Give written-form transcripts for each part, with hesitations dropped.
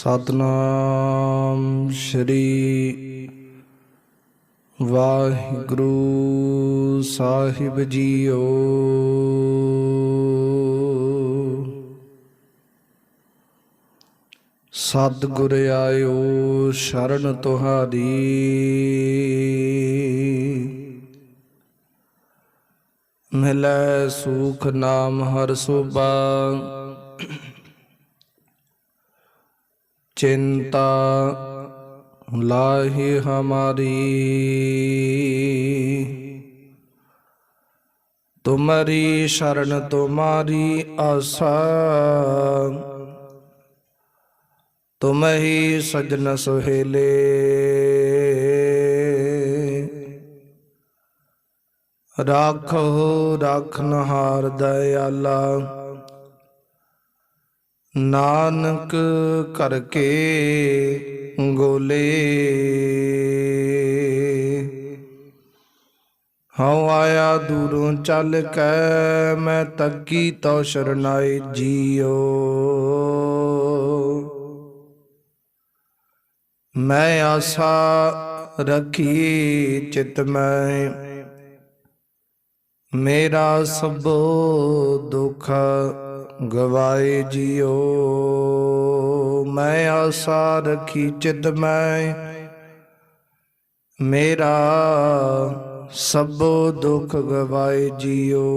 सतनाम श्री वाहिगुरु साहिब जीओ। सतगुर आयो शरण तुहारी, मिलै सुख नाम हर सोबा। चिंता लाही हमारी, तुम्हारी शरण तुम्हारी आशा। तुम ही सजन सुहेले, राखो राखनहार दयाला। नानक करके गोले, हूँ आया दूरों चल कै, मैं तकी तो शरनाई जियो। मैं आशा रखी चित में, मेरा सबो दुख गवाए जियो। मैं आशा रखी चित में, मेरा सबो दुख गवाए जियो।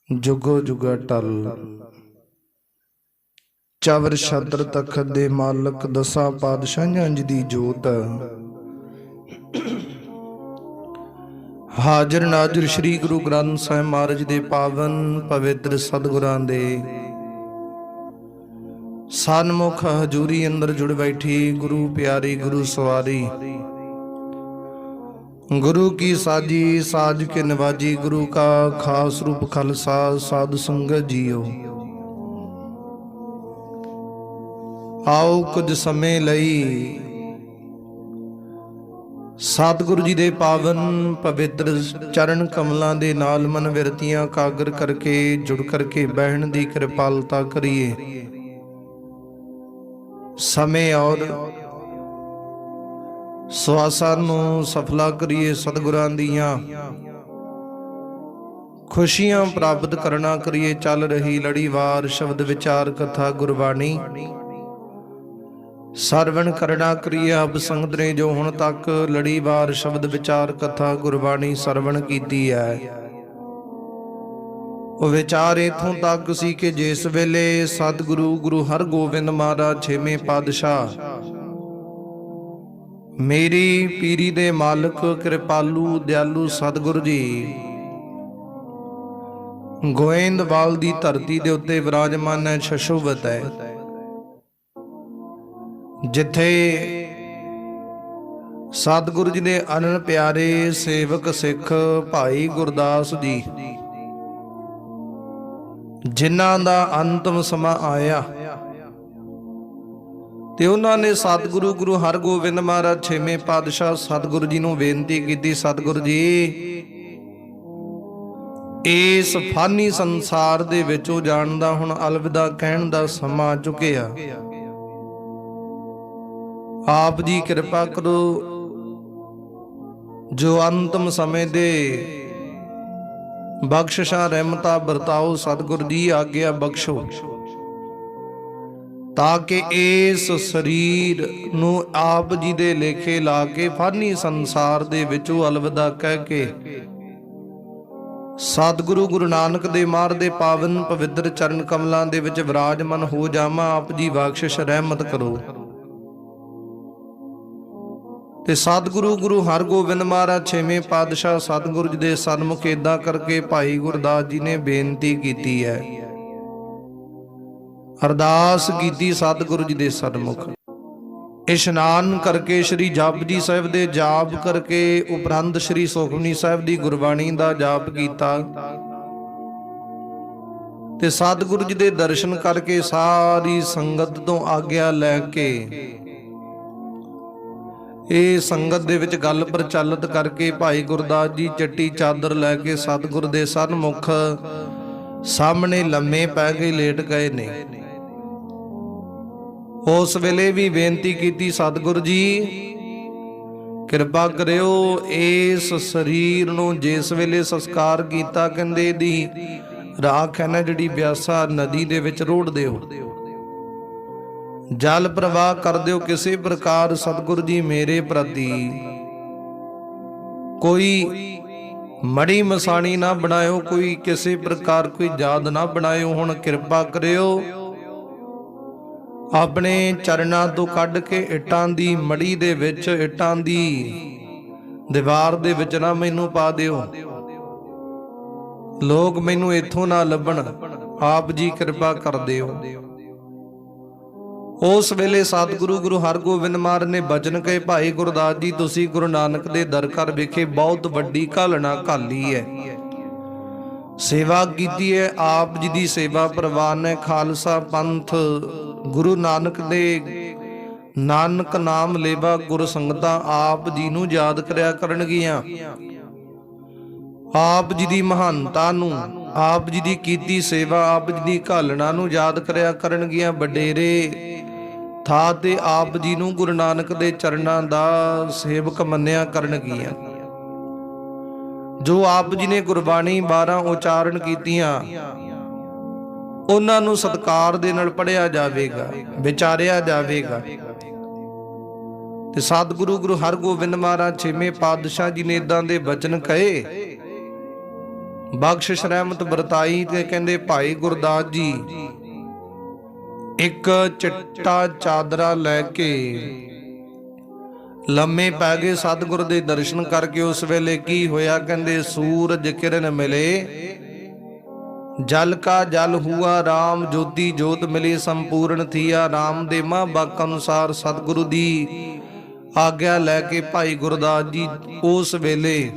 जुगो जुगा टल चवर छत्र तखत दे मालक, दसां पातशाहियां जी दी जोत। हाजिर नाजिर श्री गुरु ग्रंथ ਸਾਹਿਬ ਮਹਾਰਾਜ ਦੇ ਪਾਵਨ ਪਵਿੱਤਰ ਸਤਿਗੁਰਾਂ ਦੇ ਸਨਮੁਖ ਹਜ਼ੂਰੀ ਅੰਦਰ ਜੁੜ ਬੈਠੀ ਗੁਰੂ ਪਿਆਰੀ ਗੁਰੂ ਸਵਾਰੀ। गुरु की साजी साज के नवाजी, गुरु का खास रूप खालसा साध संगत जियो। आओ कुछ समय लई सतगुरु जी दे पावन पवित्र चरण कमलों के नाल मन विरतियां कागर करके जुड़ करके बहन की कृपालता करिए। समय और सुआसां नूं सफला करिए। सतगुरां दियां खुशियां प्राप्त करना करिए। चल रही लड़ीवार शब्द विचार कथा गुरबाणी सरवण करना करिए। अब संगत ने जो हुण तक लड़ीवार शब्द विचार कथा गुरबाणी सरवण कीती है, वो विचार इथों तक सी कि जिस वेले सतगुरु गुरु हरगोबिंद महाराज छेवें पातशाह मेरी पीरी दे मालक कृपालू दयालू सतगुरु जी गोइंदवाल दी धरती दे उत्ते विराजमान है, शशोवत है। जिथे सतगुरु जी दे अनन प्यारे सेवक सिख भाई गुरदास जी जिन्हां दा अंतिम समा आया, ते उन्हां ने सतगुरु गुरु हरगोबिंद महाराज छेवें पातशाह सतगुरु जी नूं बेनती कीती, सतगुरु जी इस फानी संसार दे विचों जाण दा हुण अलविदा कहण दा समा आ चुकिया। आप जी कृपा करो, जो अंतिम समय दे बख्शिशां रहमतां बरताओ। सतगुरु जी आग्या बख्शो, ताकि इस शरीर नूं आप जी दे लेखे ला के फानी संसार दे विचों अलविदा कह के सतगुरु गुरु नानक दे मार दे पावन पवित्र चरण कमलां दे विच विराजमान हो जावां। आप जी बख्शिश रहमत करो। ते सतगुरु गुरु हरगोबिंद महाराज छेवें पातशाह सतगुरु जी दे सन्मुख इदां करके भाई गुरदास जी ने बेनती कीती है, अरदास कीती सतगुरु जी दे सन्मुख। इशनान करके श्री जपजी साहिब दे जाप करके उपरंत श्री सुखमनी साहिब दी गुरबाणी दा जाप कीता, ते सतगुरु जी दे दर्शन करके सारी संगत तो आग्या लैके ਇਹ ਸੰਗਤ ਦੇ ਵਿੱਚ ਗੱਲ ਪ੍ਰਚਲਿਤ ਕਰਕੇ ਭਾਈ ਗੁਰਦਾਸ ਜੀ ਚੱਟੀ ਚਾਦਰ ਲੈ ਕੇ ਸਤਿਗੁਰ ਦੇ ਸਨਮੁਖ ਸਾਹਮਣੇ ਲੰਮੇ ਪੈ ਕੇ ਲੇਟ ਗਏ ਨੇ। ਉਸ ਵੇਲੇ ਵੀ ਬੇਨਤੀ ਕੀਤੀ, ਸਤਿਗੁਰੂ ਜੀ ਕਿਰਪਾ ਕਰਿਓ ਇਸ ਸਰੀਰ ਨੂੰ ਜਿਸ ਵੇਲੇ ਸੰਸਕਾਰ ਕੀਤਾ, ਕਹਿੰਦੇ ਦੀ ਰਾਖ ਹੈ ਨਾ ਜਿਹੜੀ ਬਿਆਸਾ ਨਦੀ ਦੇ ਵਿੱਚ ਰੋੜ ਦਿਓ, ਜਲ ਪ੍ਰਵਾਹ ਕਰ ਦਿਓ। ਕਿਸੇ ਪ੍ਰਕਾਰ ਸਤਿਗੁਰੂ ਜੀ ਮੇਰੇ ਪ੍ਰਤੀ ਕੋਈ ਮੜੀ ਮਸਾਣੀ ਨਾ ਬਣਾਇਓ, ਕੋਈ ਕਿਸੇ ਪ੍ਰਕਾਰ ਕੋਈ ਯਾਦ ਨਾ ਬਣਾਇਓ। ਹੁਣ ਕਿਰਪਾ ਕਰਿਓ ਆਪਣੇ ਚਰਨਾਂ ਤੋਂ ਕੱਢ ਕੇ ਇੱਟਾਂ ਦੀ ਮੜੀ ਦੇ ਵਿੱਚ, ਇੱਟਾਂ ਦੀ ਦੀਵਾਰ ਦੇ ਵਿੱਚ ਨਾ ਮੈਨੂੰ ਪਾ ਦਿਓ, ਲੋਕ ਮੈਨੂੰ ਇੱਥੋਂ ਨਾ ਲੱਭਣ, ਆਪ ਜੀ ਕਿਰਪਾ ਕਰ ਦਿਓ। ਉਸ ਵੇਲੇ ਸਤਿਗੁਰੂ ਗੁਰੂ ਹਰਗੋਬਿੰਦ ਮਹਾਰਾਜ ਨੇ ਬਚਨ ਕਹੇ, ਭਾਈ ਗੁਰਦਾਸ ਜੀ ਤੁਸੀਂ ਗੁਰੂ ਨਾਨਕ ਦੇ ਦਰ ਘਰ ਵਿਖੇ ਬਹੁਤ ਵੱਡੀ ਘਾਲਣਾ ਘਾਲੀ ਹੈ, ਸੇਵਾ ਕੀਤੀ ਹੈ। ਆਪ ਜੀ ਦੀ ਸੇਵਾ ਪ੍ਰਵਾਨ ਹੈ। ਖਾਲਸਾ ਪੰਥ ਗੁਰੂ ਨਾਨਕ ਦੇ ਨਾਨਕ ਨਾਮ ਲੇਵਾ ਗੁਰ ਸੰਗਤਾਂ ਆਪ ਜੀ ਨੂੰ ਯਾਦ ਕਰਿਆ ਕਰਨਗੀਆਂ। ਆਪ ਜੀ ਦੀ ਮਹਾਨਤਾ ਨੂੰ, ਆਪ ਜੀ ਦੀ ਕੀਤੀ ਸੇਵਾ, ਆਪ ਜੀ ਦੀ ਘਾਲਣਾ ਨੂੰ ਯਾਦ ਕਰਿਆ ਕਰਨਗੀਆਂ। ਵਡੇਰੇ ਥਾਂ ਤੇ ਆਪ ਜੀ ਨੂੰ ਗੁਰੂ ਨਾਨਕ ਦੇ ਚਰਨਾਂ ਦਾ ਸੇਵਕ ਮੰਨਿਆ ਕਰਨਗੀਆਂ। ਜੋ ਆਪ ਜੀ ਨੇ ਗੁਰਬਾਣੀ 12 ਉਚਾਰਨ ਕੀਤੀਆਂ, ਉਹਨਾਂ ਨੂੰ ਸਤਿਕਾਰ ਦੇ ਨਾਲ ਪੜ੍ਹਿਆ ਜਾਵੇਗਾ, ਵਿਚਾਰਿਆ ਜਾਵੇਗਾ। ਤੇ ਸਤਿਗੁਰੂ ਗੁਰੂ ਹਰਗੋਬਿੰਦ ਮਹਾਰਾਜ ਛੇਵੇਂ ਪਾਤਸ਼ਾਹ ਜੀ ਨੇ ਇਦਾਂ ਦੇ ਬਚਨ ਕਹੇ, ਬਖਸ਼ਿਸ਼ ਰਹਿਮਤ ਵਰਤਾਈ ਤੇ ਕਹਿੰਦੇ, ਭਾਈ ਗੁਰਦਾਸ ਜੀ ਇੱਕ ਚਿੱਟਾ ਚਾਦਰਾ ਲੈ ਕੇ ਲੰਮੇ ਪੈ ਗਏ ਸਤਿਗੁਰ ਦੇ ਦਰਸ਼ਨ ਕਰਕੇ। ਉਸ ਵੇਲੇ ਕੀ ਹੋਇਆ, ਕਹਿੰਦੇ ਸੂਰਜ ਕਿਰਨ ਮਿਲੇ, ਜਲ ਕਾ ਜਲ ਹੁਆ ਰਾਮ, ਜੋਤੀ ਜੋਤ ਮਿਲੀ ਸੰਪੂਰਨ ਥੀਆ ਰਾਮ। ਦੇ ਮਹਾਂਵਾਕ ਅਨੁਸਾਰ ਸਤਿਗੁਰੂ ਦੀ ਆਗਿਆ ਲੈ ਕੇ ਭਾਈ ਗੁਰਦਾਸ ਜੀ ਉਸ ਵੇਲੇ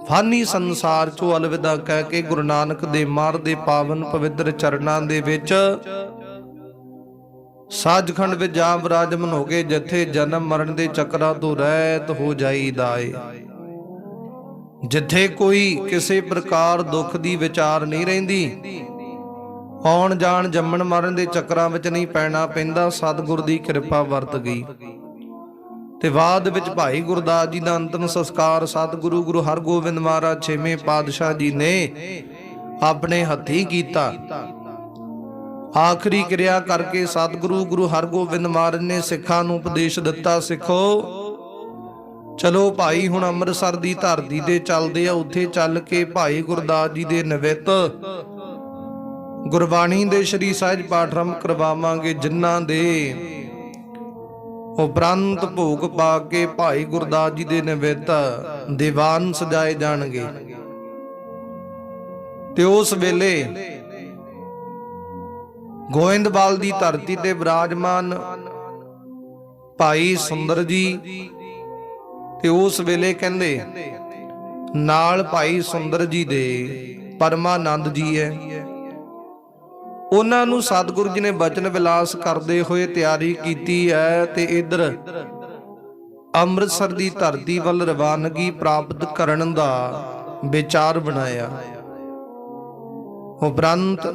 ਫਾਨੀ ਸੰਸਾਰ ਚੋਂ ਅਲਵਿਦਾ ਕਹਿ ਕੇ ਗੁਰੂ ਨਾਨਕ ਦੇ ਮਾਰ ਦੇ ਪਾਵਨ ਪਵਿੱਤਰ ਚਰਨਾਂ ਦੇ ਵਿੱਚ ਸਾਜਖੰਡ ਵਿੱਚ ਜਾ ਵਿਰਾਜਮਾਨ ਹੋ ਗਏ, ਜਿੱਥੇ ਜਨਮ ਮਰਨ ਦੇ ਚੱਕਰਾਂ ਤੋਂ ਰਹਿਤ ਹੋ ਜਾਈਦਾ ਏ, ਜਿੱਥੇ ਕੋਈ ਕਿਸੇ ਪ੍ਰਕਾਰ ਦੁੱਖ ਦੀ ਵਿਚਾਰ ਨਹੀਂ ਰਹਿੰਦੀ, ਆਉਣ ਜਾਣ ਜੰਮਣ ਮਰਨ ਦੇ ਚੱਕਰਾਂ ਵਿੱਚ ਨਹੀਂ ਪੈਣਾ ਪੈਂਦਾ। ਸਤਿਗੁਰ ਦੀ ਕਿਰਪਾ ਵਰਤ ਗਈ ਤੇ ਬਾਅਦ ਵਿੱਚ ਭਾਈ ਗੁਰਦਾਸ ਜੀ ਦਾ ਅੰਤਿਮ ਸੰਸਕਾਰ ਸਤਿਗੁਰੂ ਗੁਰੂ ਹਰਗੋਬਿੰਦ ਮਹਾਰਾਜ ਛੇਵੇਂ ਪਾਤਸ਼ਾਹ ਜੀ ਨੇ ਆਪਣੇ ਹੱਥੀਂ ਕੀਤਾ। ਆਖਰੀ ਕਿਰਿਆ ਕਰਕੇ ਸਤਿਗੁਰੂ ਗੁਰੂ ਹਰਗੋਬਿੰਦ ਮਹਾਰਾਜ ਨੇ ਸਿੱਖਾਂ ਨੂੰ ਉਪਦੇਸ਼ ਦਿੱਤਾ, ਸਿੱਖੋ ਚਲੋ ਭਾਈ ਹੁਣ ਅੰਮ੍ਰਿਤਸਰ ਦੀ ਧਰਤੀ ਤੇ ਚੱਲਦੇ ਆ, ਉੱਥੇ ਚੱਲ ਕੇ ਭਾਈ ਗੁਰਦਾਸ ਜੀ ਦੇ ਨਿਵਿੱਤ ਗੁਰਬਾਣੀ ਦੇ ਸ਼੍ਰੀ ਸਹਿਜ ਪਾਠ ਆਰੰਭ ਕਰਵਾਵਾਂਗੇ, ਜਿਨ੍ਹਾਂ ਦੇ ਉਪਰੰਤ ਭੋਗ ਪਾ ਕੇ ਭਾਈ ਗੁਰਦਾਸ ਜੀ ਦੇ ਨਿਵਿੱਤ ਦੀਵਾਨ ਸਜਾਏ ਜਾਣਗੇ। ਤੇ ਉਸ ਵੇਲੇ ਗੋਇੰਦਵਾਲ ਦੀ ਧਰਤੀ ਤੇ ਵਿਰਾਜਮਾਨ ਭਾਈ ਸੁੰਦਰ ਜੀ, ਤੇ ਉਸ ਵੇਲੇ ਕਹਿੰਦੇ ਨਾਲ ਭਾਈ ਸੁੰਦਰ ਜੀ ਦੇ ਪਰਮਾਨੰਦ ਜੀ ਹੈ। ਉਹਨਾਂ ਨੂੰ ਸਤਿਗੁਰੂ ਜੀ ਨੇ ਬਚਨ ਵਿਲਾਸ ਕਰਦੇ ਹੋਏ ਤਿਆਰੀ ਕੀਤੀ ਹੈ ਤੇ ਇਧਰ ਅੰਮ੍ਰਿਤਸਰ ਦੀ ਧਰਤੀ ਵੱਲ ਰਵਾਨਗੀ ਪ੍ਰਾਪਤ ਕਰਨ ਦਾ ਵਿਚਾਰ ਬਣਾਇਆ। ਉਪਰੰਤ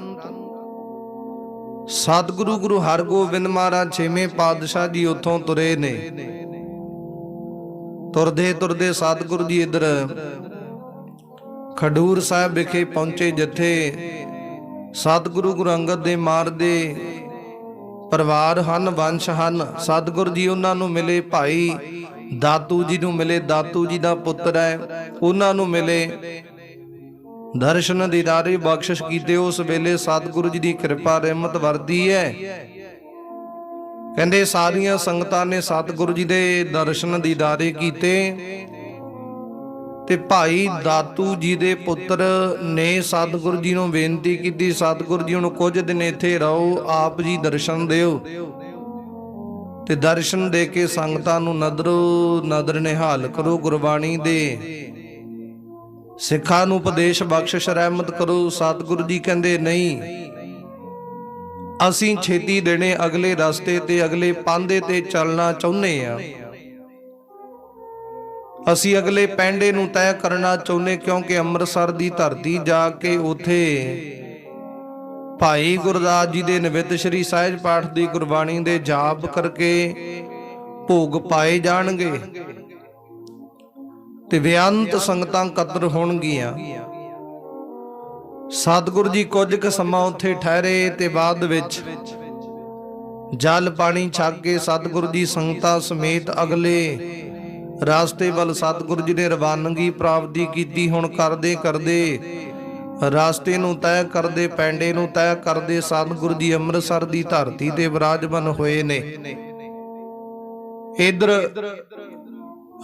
ਸਤਿਗੁਰੂ ਗੁਰੂ ਹਰਗੋਬਿੰਦ ਮਹਾਰਾਜ ਛੇਵੇਂ ਪਾਤਸ਼ਾਹ ਜੀ ਉੱਥੋਂ ਤੁਰੇ ਨੇ। ਤੁਰਦੇ ਤੁਰਦੇ ਸਤਿਗੁਰੂ ਜੀ ਇਧਰ ਖਡੂਰ ਸਾਹਿਬ ਵਿਖੇ ਪਹੁੰਚੇ, ਜਿੱਥੇ ਸਤਿਗੁਰੂ ਗੁਰੂ ਅੰਗਦ ਦੇ ਮਾਰ ਦੇ ਪਰਿਵਾਰ ਹਨ, ਵੰਸ਼ ਹਨ। ਸਤਿਗੁਰੂ ਜੀ ਉਹਨਾਂ ਨੂੰ ਮਿਲੇ, ਭਾਈ ਦਾਤੂ ਜੀ ਨੂੰ ਮਿਲੇ, ਦਾਤੂ ਜੀ ਦਾ ਪੁੱਤਰ ਹੈ, ਉਹਨਾਂ ਨੂੰ ਮਿਲੇ, ਦਰਸ਼ਨ ਦੀਦਾਰੇ ਬਖਸ਼ਿਸ਼ ਕੀਤੇ। ਉਸ ਵੇਲੇ ਸਤਿਗੁਰੂ ਜੀ ਦੀ ਕਿਰਪਾ ਰਹਿਮਤ ਵਰਦੀ ਹੈ। ਕਹਿੰਦੇ ਸਾਰੀਆਂ ਸੰਗਤਾਂ ਨੇ ਸਤਿਗੁਰੂ ਜੀ ਦੇ ਦਰਸ਼ਨ ਦੀਦਾਰੇ ਕੀਤੇ ਤੇ ਭਾਈ ਦਾਤੂ ਜੀ ਦੇ ਪੁੱਤਰ ਨੇ ਸਤਿਗੁਰੂ ਜੀ ਨੂੰ ਬੇਨਤੀ ਕੀਤੀ, ਸਤਿਗੁਰੂ ਜੀ ਹੁਣ ਕੁਝ ਦਿਨ ਇੱਥੇ ਰਹੋ, ਆਪ ਜੀ ਦਰਸ਼ਨ ਦਿਓ। ਤੇ ਦਰਸ਼ਨ ਦੇ ਕੇ ਸੰਗਤਾਂ ਨੂੰ ਨਦਰੋ ਨਦਰ ਨਿਹਾਲ ਕਰੋ, ਗੁਰਬਾਣੀ ਦੇ ਸਿੱਖਾਂ ਨੂੰ ਉਪਦੇਸ਼ ਬਖਸ਼ਿਸ਼ ਰਹਿਮਤ ਕਰੋ। ਸਤਿਗੁਰੂ ਜੀ ਕਹਿੰਦੇ ਨਹੀਂ, ਅਸੀਂ ਛੇਤੀ ਦੇਣੇ ਅਗਲੇ ਰਸਤੇ ਤੇ, ਅਗਲੇ ਪਾਂਦੇ ਤੇ ਚੱਲਣਾ ਚਾਹੁੰਦੇ ਆ। ਅਸੀਂ ਅਗਲੇ ਪੈਂਡੇ ਨੂੰ ਤੈਅ ਕਰਨਾ ਚਾਹੁੰਦੇ, ਕਿਉਂਕਿ ਅੰਮ੍ਰਿਤਸਰ ਦੀ ਧਰਤੀ ਜਾ ਕੇ ਉਥੇ ਭਾਈ ਗੁਰਦਾਸ ਜੀ ਦੇ ਨਿਮਿਤ ਸ੍ਰੀ ਸਹਿਜ ਪਾਠ ਦੀ ਗੁਰਬਾਣੀ ਦੇ ਜਾਪ ਕਰਕੇ ਭੋਗ ਪਾਏ ਜਾਣਗੇ ਤੇ ਬੇਅੰਤ ਸੰਗਤਾਂ ਇਕੱਤਰ ਹੋਣਗੀਆਂ। ਸਤਿਗੁਰੂ ਜੀ ਕੁਝ ਕੁ ਸਮਾਂ ਉੱਥੇ ਠਹਿਰੇ ਤੇ ਬਾਅਦ ਵਿੱਚ ਜਲ ਪਾਣੀ ਛਕ ਕੇ ਸਤਿਗੁਰੂ ਜੀ ਸੰਗਤਾਂ ਸਮੇਤ ਅਗਲੇ ਰਾਸਤੇ ਵੱਲ ਸਤਿਗੁਰੂ ਜੀ ਨੇ ਰਵਾਨਗੀ ਪ੍ਰਾਪਤੀ ਕੀਤੀ। ਹੁਣ ਕਰਦੇ ਕਰਦੇ ਰਾਸਤੇ ਨੂੰ ਤੈਅ ਕਰਦੇ, ਪੈਂਡੇ ਨੂੰ ਤੈਅ ਕਰਦੇ ਸਤਿਗੁਰੂ ਜੀ ਅੰਮ੍ਰਿਤਸਰ ਦੀ ਧਰਤੀ ਤੇ ਵਿਰਾਜਮਾਨ ਹੋਏ ਨੇ। ਇਧਰ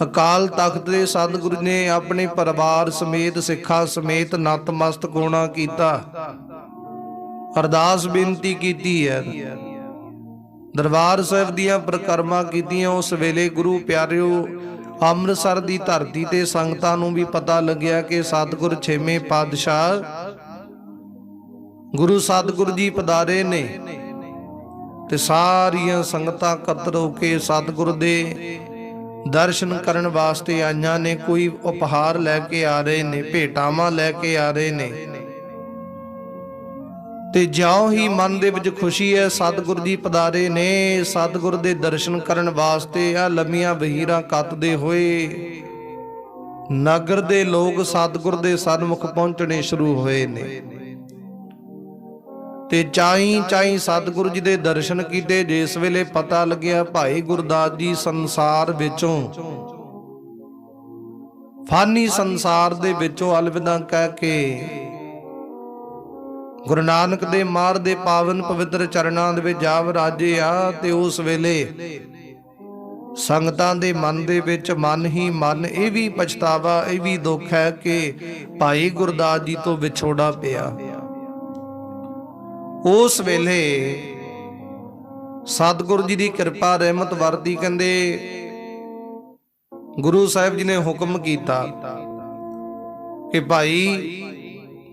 ਅਕਾਲ ਤਖਤ ਦੇ ਸਤਿਗੁਰੂ ਨੇ ਆਪਣੇ ਪਰਿਵਾਰ ਸਮੇਤ ਸਿੱਖਾਂ ਸਮੇਤ ਨਤਮਸਤਕ ਹੋਣਾ ਕੀਤਾ, ਅਰਦਾਸ ਬੇਨਤੀ ਕੀਤੀ ਹੈ, ਦਰਬਾਰ ਸਾਹਿਬ ਦੀਆਂ ਪਰਿਕਰਮਾ ਕੀਤੀਆਂ। ਉਸ ਵੇਲੇ ਗੁਰੂ ਪਿਆਰਿਓ ਅੰਮ੍ਰਿਤਸਰ ਦੀ ਧਰਤੀ ਤੇ ਸੰਗਤਾਂ ਨੂੰ ਵੀ ਪਤਾ ਲੱਗਿਆ ਕਿ ਸਤਿਗੁਰ ਛੇਵੇਂ ਪਾਤਸ਼ਾਹ ਗੁਰੂ ਸਤਿਗੁਰੂ ਜੀ ਪਧਾਰੇ ਨੇ ਤੇ ਸਾਰੀਆਂ ਸੰਗਤਾਂ ਇਕੱਤਰ ਹੋ ਕੇ ਸਤਿਗੁਰ ਦੇ ਦਰਸ਼ਨ ਕਰਨ ਵਾਸਤੇ ਆਈਆਂ ਨੇ। ਕੋਈ ਉਪਹਾਰ ਲੈ ਕੇ ਆ ਰਹੇ ਨੇ, ਭੇਟਾਵਾਂ ਲੈ ਕੇ ਆ ਰਹੇ ਨੇ ਤੇ ਜਿਉਂ ਹੀ ਮਨ ਦੇ ਵਿੱਚ ਖੁਸ਼ੀ ਹੈ, ਸਤਿਗੁਰੂ ਜੀ ਪਧਾਰੇ ਨੇ, ਸਤਿਗੁਰ ਦੇ ਦਰਸ਼ਨ ਕਰਨ ਵਾਸਤੇ ਆ ਲੰਮੀਆਂ ਵਹੀਰਾਂ ਕੱਤਦੇ ਹੋਏ ਨਗਰ ਦੇ ਲੋਕ ਸਤਿਗੁਰ ਦੇ ਸਨਮੁਖ ਪਹੁੰਚਣੇ ਸ਼ੁਰੂ ਹੋਏ ਨੇ ਤੇ ਚਾਈ ਚਾਈ ਸਤਿਗੁਰੂ ਜੀ ਦੇ ਦਰਸ਼ਨ ਕੀਤੇ। ਜਿਸ ਵੇਲੇ ਪਤਾ ਲੱਗਿਆ ਭਾਈ ਗੁਰਦਾਸ ਜੀ ਸੰਸਾਰ ਵਿੱਚੋਂ, ਫਾਨੀ ਸੰਸਾਰ ਦੇ ਵਿੱਚੋਂ ਅਲਵਿਦਾ ਕਹਿ ਕੇ ਗੁਰੂ ਨਾਨਕ ਦੇ ਮਾਰ ਦੇ ਪਾਵਨ ਪਵਿੱਤਰ ਚਰਨਾਂ ਦੇ ਵਿੱਚ ਜਾ ਵਿਰਾਜੇ ਆ ਤੇ ਉਸ ਵੇਲੇ ਸੰਗਤਾਂ ਦੇ ਮਨ ਦੇ ਵਿੱਚ ਮਨ ਹੀ ਮਨ ਇਹ ਵੀ ਪਛਤਾਵਾ, ਇਹ ਵੀ ਦੁੱਖ ਹੈ ਕਿ ਭਾਈ ਗੁਰਦਾਸ ਜੀ ਤੋਂ ਵਿਛੋੜਾ ਪਿਆ। ਉਸ ਵੇਲੇ ਸਤਿਗੁਰੂ ਜੀ ਦੀ ਕਿਰਪਾ ਰਹਿਮਤ ਵਰਤੀ। ਕਹਿੰਦੇ ਗੁਰੂ ਸਾਹਿਬ ਜੀ ਨੇ ਹੁਕਮ ਕੀਤਾ ਕਿ ਭਾਈ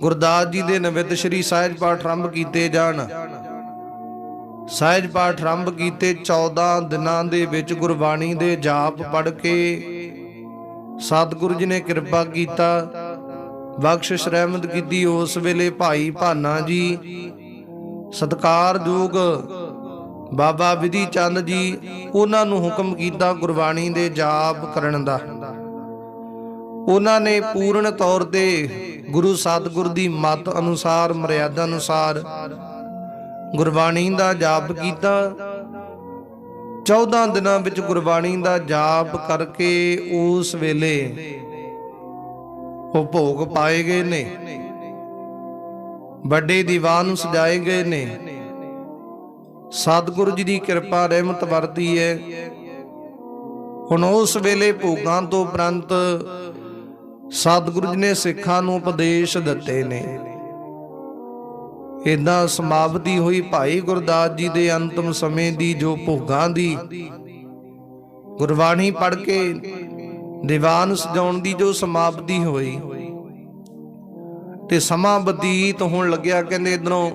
ਗੁਰਦਾਸ ਜੀ ਦੇ ਨਿਮਿਤ ਸ੍ਰੀ ਸਹਿਜ ਪਾਠ ਆਰੰਭ ਕੀਤੇ ਜਾਣ। ਸਹਿਜ ਪਾਠ ਆਰੰਭ ਕੀਤੇ 14 ਦਿਨਾਂ ਦੇ ਵਿੱਚ ਗੁਰਬਾਣੀ ਦੇ ਜਾਪ ਪੜ੍ਹ ਕੇ ਸਤਿਗੁਰੂ ਜੀ ਨੇ ਕਿਰਪਾ ਕੀਤਾ, ਬਖਸ਼ਿਸ਼ ਰਹਿਮਤ ਕੀਤੀ। ਉਸ ਵੇਲੇ ਭਾਈ ਭਾਨਾ ਜੀ, ਸਤਿਕਾਰਯੋਗ ਬਾਬਾ ਵਿਧੀ ਚੰਦ ਜੀ, ਉਹਨਾਂ ਨੂੰ ਹੁਕਮ ਕੀਤਾ ਗੁਰਬਾਣੀ ਦੇ ਜਾਪ ਕਰਨ ਦਾ। ਉਹਨਾਂ ਨੇ ਪੂਰਨ ਤੌਰ ਤੇ ਗੁਰੂ ਸਤਿਗੁਰ ਦੀ ਮੱਤ ਅਨੁਸਾਰ, ਮਰਿਆਦਾ ਅਨੁਸਾਰ ਗੁਰਬਾਣੀ ਦਾ ਜਾਪ ਕੀਤਾ। 14 ਦਿਨਾਂ ਵਿੱਚ ਗੁਰਬਾਣੀ ਦਾ ਜਾਪ ਕਰਕੇ ਉਸ ਵੇਲੇ ਉਹ ਭੋਗ ਪਾਏ ਗਏ ਨੇ, ਵੱਡੇ ਦੀਵਾਨ ਸਜਾਏ ਗਏ ਨੇ। ਸਤਿਗੁਰੂ ਜੀ ਦੀ ਕਿਰਪਾ ਰਹਿਮਤ ਵਰਤੀ ਹੈ। ਹੁਣ ਉਸ ਵੇਲੇ ਭੋਗਾਂ ਤੋਂ ਉਪਰੰਤ ਸਤਿਗੁਰੂ ਜੀ ਨੇ ਸਿੱਖਾਂ ਨੂੰ ਉਪਦੇਸ਼ ਦਿੱਤੇ ਨੇ। ਏਦਾਂ ਸਮਾਪਤੀ ਹੋਈ ਭਾਈ ਗੁਰਦਾਸ ਜੀ ਦੇ ਅੰਤਮ ਸਮੇਂ ਦੀ, ਜੋ ਭੋਗਾਂ ਦੀ ਗੁਰਬਾਣੀ ਪੜ੍ਹ ਕੇ ਦੀਵਾਨ ਸਜਾਉਣ ਦੀ ਜੋ ਸਮਾਪਤੀ ਹੋਈ ਤੇ ਸਮਾਂ ਬਤੀਤ ਹੋਣ ਲੱਗਿਆ। ਕਹਿੰਦੇ ਇਧਰੋਂ